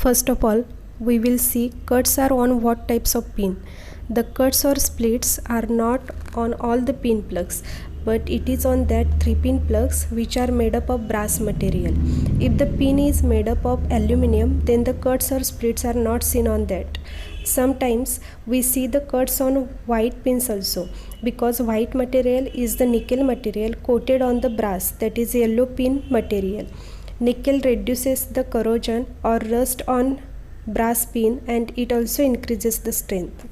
First of all, we will see cuts are on what types of pin. The cuts or splits are not on all the pin plugs, but it is on that 3 pin plugs which are made up of brass material. If the pin is made up of aluminum, then the cuts or splits are not seen on that. Sometimes we see the cuts on white pins also, because white material is the nickel material coated on the brass, that is yellow pin material. Nickel reduces the corrosion or rust on brass pin, and it also increases the strength.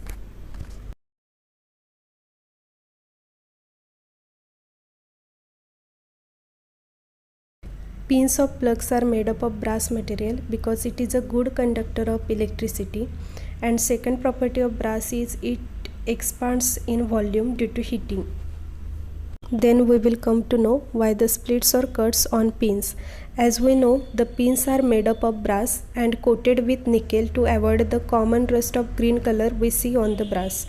Pins of plugs are made up of brass material because it is a good conductor of electricity, and second property of brass is it expands in volume due to heating. Then we will come to know why the splits or cuts on pins. As we know, the pins are made up of brass and coated with nickel to avoid the common rust of green color we see on the brass.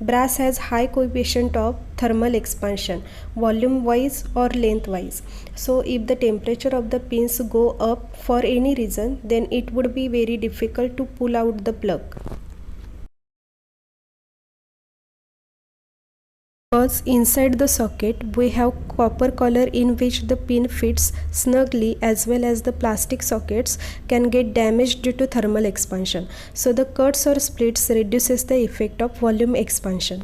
Brass has high coefficient of thermal expansion, volume wise or length wise. So if the temperature of the pins go up for any reason, then it would be very difficult to pull out the plug. Because inside the socket we have copper collar in which the pin fits snugly, as well as the plastic sockets can get damaged due to thermal expansion. So the cuts or splits reduces the effect of volume expansion.